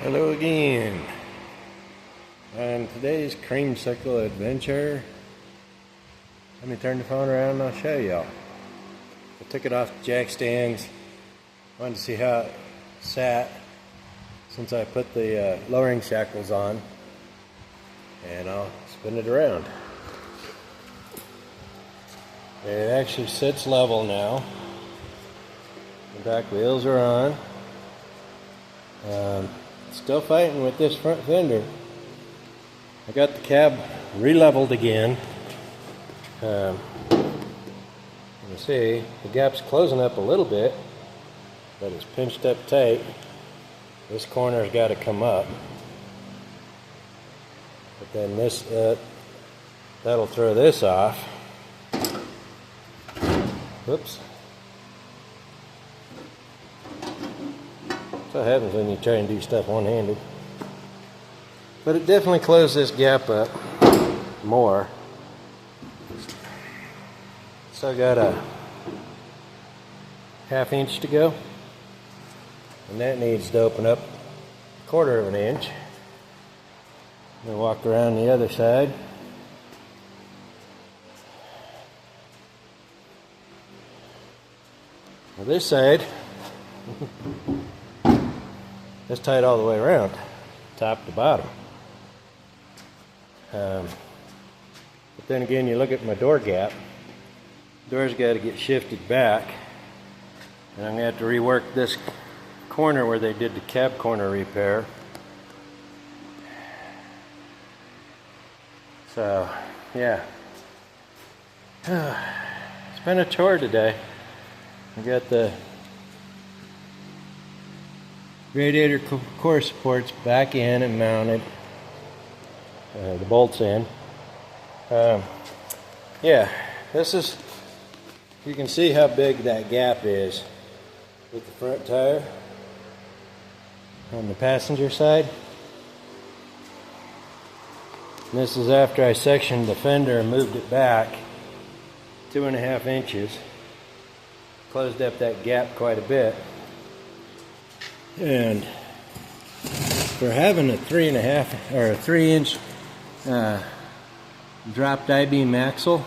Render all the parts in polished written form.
Hello again. On today's Creamsicle adventure, let me turn the phone around and I'll show y'all. I took it off the jack stands. Wanted to see how it sat since I put the lowering shackles on, and I'll spin it around. It actually sits level now. The back wheels are on. Still fighting with this front fender. I got the cab re-leveled again. You can see the gap's closing up a little bit, but it's pinched up tight. This corner's got to come up. But then this, that'll throw this off. Whoops. That's what happens when you try and do stuff one-handed. But it definitely closed this gap up more. So I got a ½ inch to go, and that needs to open up 1/4 inch. I'm going to walk around the other side. Well, this side it's tight all the way around, top to bottom. But then again, you look at my door gap. Door's got to get shifted back, and I'm going to have to rework this corner where they did the cab corner repair. So, yeah. It's been a chore today. I got the radiator core supports back in and mounted. The bolts in. Yeah, this is, you can see how big that gap is with the front tire on the passenger side. And this is after I sectioned the fender and moved it back 2½ inches. Closed up that gap quite a bit. And for having a 3½ or a 3-inch dropped I-beam axle,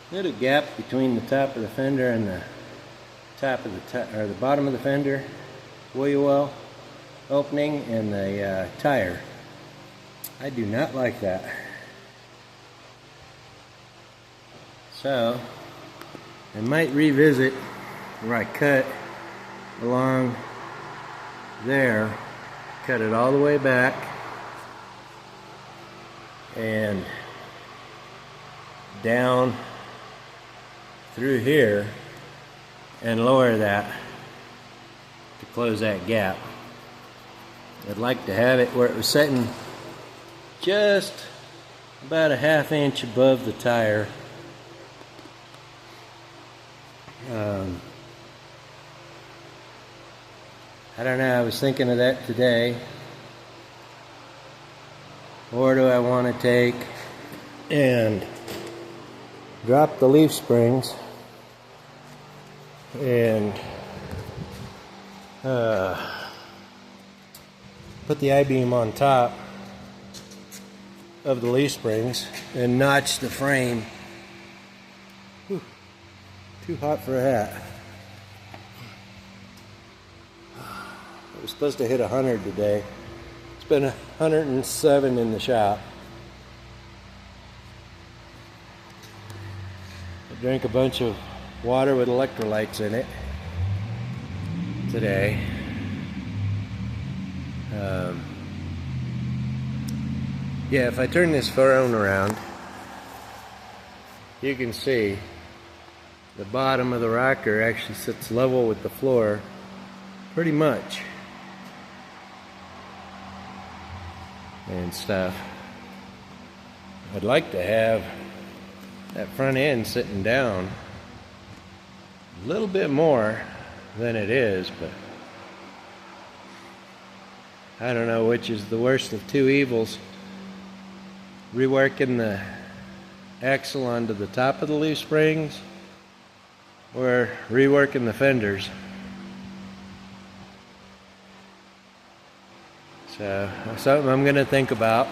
there's a gap between the top of the fender and the top of the bottom of the fender wheel well opening and the tire. I do not like that. So I might revisit where I cut along there, cut it all the way back and down through here and lower that to close that gap. I'd like to have it where it was sitting just about a ½ inch above the tire. I don't know, I was thinking of that today. Or do I want to take and drop the leaf springs and put the I-beam on top of the leaf springs and notch the frame. Whew, too hot for a hat. It was supposed to hit 100 today. It's been 107 in the shop. I drank a bunch of water with electrolytes in it today. Yeah, if I turn this phone around, you can see the bottom of the rocker actually sits level with the floor pretty much. And stuff. I'd like to have that front end sitting down a little bit more than it is, but I don't know which is the worst of two evils. Reworking the axle onto the top of the leaf springs or reworking the fenders. So something I'm going to think about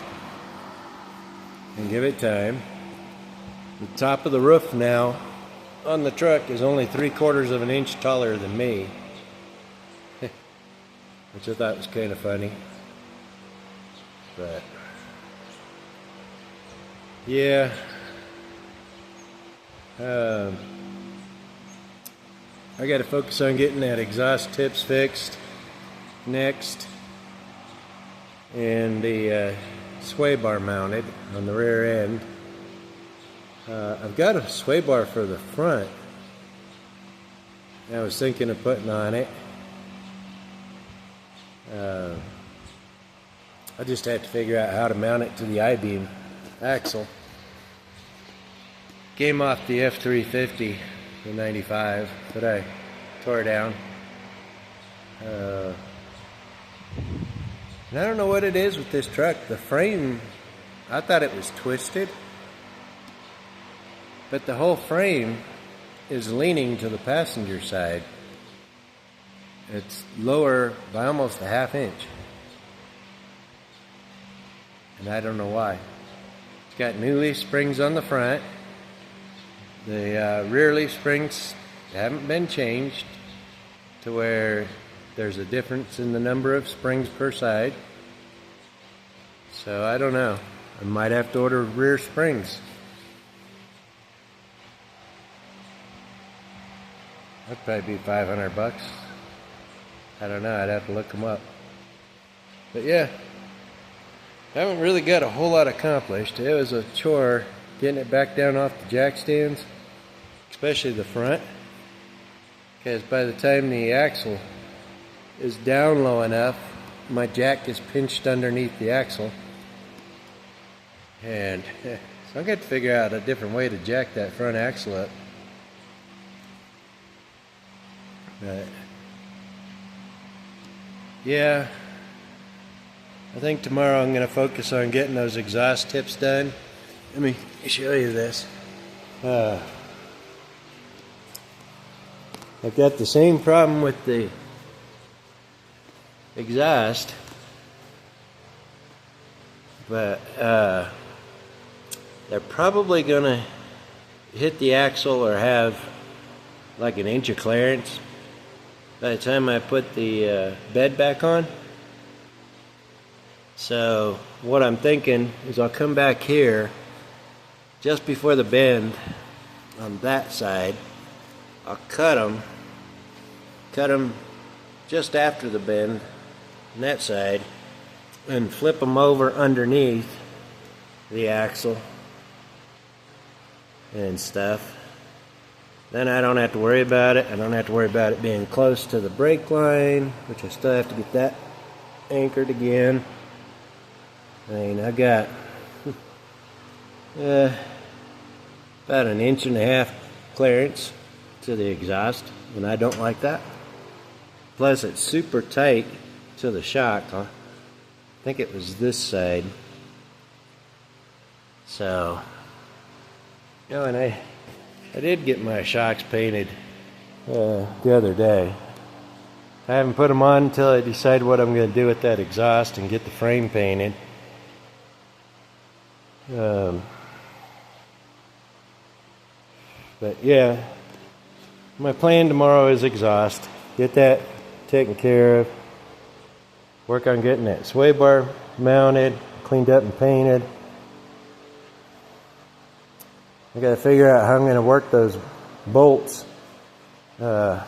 and give it time. The top of the roof now on the truck is only 3/4 of an inch taller than me, which I thought was kind of funny. But yeah, I got to focus on getting that exhaust tips fixed next, and the sway bar mounted on the rear end. I've got a sway bar for the front I was thinking of putting on it. I just had to figure out how to mount it to the I-beam axle. Came off the F350, the 95, that I tore down. And I don't know what it is with this truck. The frame, I thought it was twisted, but the whole frame is leaning to the passenger side. It's lower by almost a ½ inch. And I don't know why. It's got new leaf springs on the front. The rear leaf springs haven't been changed to where there's a difference in the number of springs per side. So I don't know. I might have to order rear springs. That'd probably be $500. I don't know, I'd have to look them up. But yeah, I haven't really got a whole lot accomplished. It was a chore getting it back down off the jack stands, especially the front, because by the time the axle is down low enough, my jack is pinched underneath the axle. And so I'm going to figure out a different way to jack that front axle up. But yeah, I think tomorrow I'm going to focus on getting those exhaust tips done. Let me show you this. I've got the same problem with the exhaust, but they're probably going to hit the axle or have like an inch of clearance by the time I put the bed back on. So what I'm thinking is I'll come back here just before the bend on that side. I'll cut them just after the bend on that side, and flip them over underneath the axle and stuff. Then I don't have to worry about it. I don't have to worry about it being close to the brake line, which I still have to get that anchored again. I mean, I got about 1.5 inch clearance to the exhaust, and I don't like that. Plus, it's super tight to the shock. I think it was this side. So, you know, and I did get my shocks painted the other day. I haven't put them on until I decide what I'm going to do with that exhaust and get the frame painted. But yeah, my plan tomorrow is exhaust. Get that taken care of. Work on getting that sway bar mounted, cleaned up and painted. I got to figure out how I'm going to work those bolts. You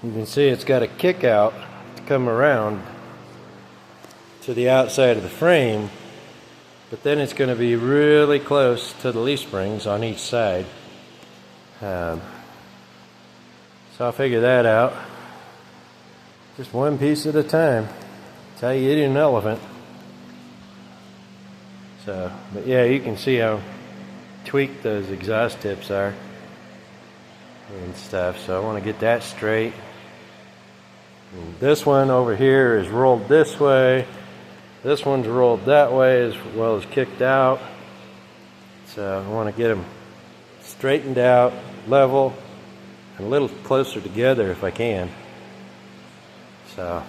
can see it's got a kick out to come around to the outside of the frame, but then it's going to be really close to the leaf springs on each side. So I'll figure that out. Just one piece at a time. That's how you eat an elephant. So, but yeah, you can see how tweaked those exhaust tips are and stuff. So I want to get that straight. And this one over here is rolled this way. This one's rolled that way as well as kicked out. So I want to get them straightened out, level, and a little closer together if I can. So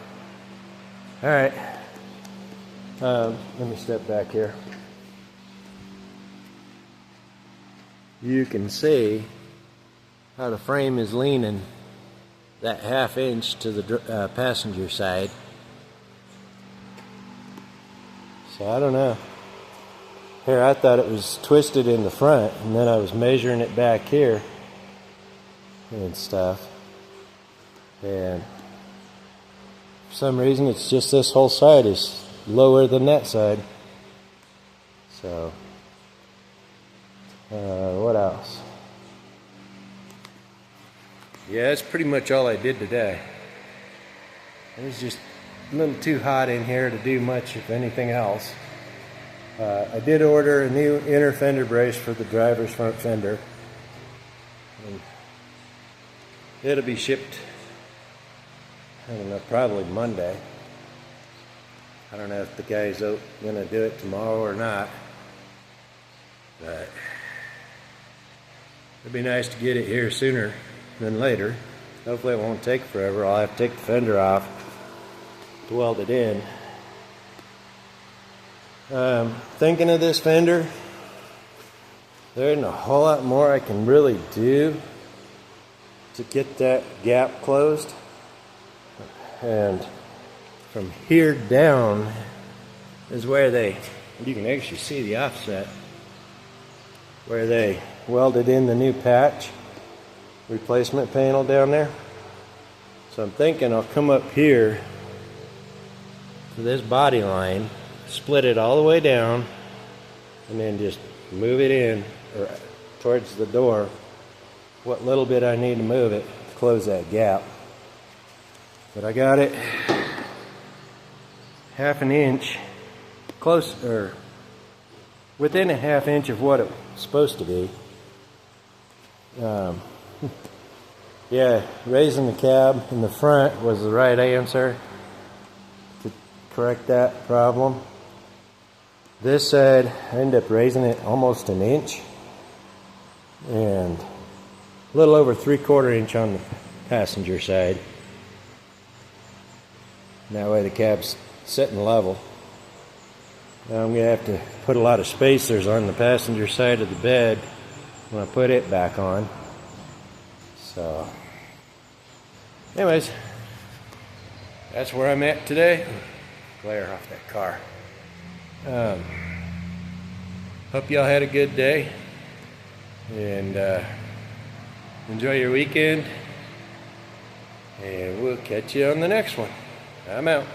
Alright, let me step back here. You can see how the frame is leaning that 1/2 inch to the passenger side. So I don't know. Here, I thought it was twisted in the front, and then I was measuring it back here and stuff. And for some reason, it's just this whole side is lower than that side. So, what else? Yeah, that's pretty much all I did today. It was just a little too hot in here to do much, if anything else. I did order a new inner fender brace for the driver's front fender. And it'll be shipped, I don't know, probably Monday. I don't know if the guy's going to do it tomorrow or not. But it'd be nice to get it here sooner than later. Hopefully it won't take forever. I'll have to take the fender off to weld it in. Thinking of this fender, there isn't a whole lot more I can really do to get that gap closed. And from here down is where you can actually see the offset, where they welded in the new patch replacement panel down there. So I'm thinking I'll come up here to this body line, split it all the way down, and then just move it in or towards the door, what little bit I need to move it to close that gap. But I got it 1/2 inch close, or within 1/2 inch of what it was supposed to be. Yeah, raising the cab in the front was the right answer to correct that problem. This side, I ended up raising it almost 1 inch and a little over 3/4 inch on the passenger side. That way the cab's sitting level. Now I'm going to have to put a lot of spacers on the passenger side of the bed when I put it back on. So, anyways, that's where I'm at today. Glare off that car. Hope y'all had a good day, and enjoy your weekend, and we'll catch you on the next one. I'm out.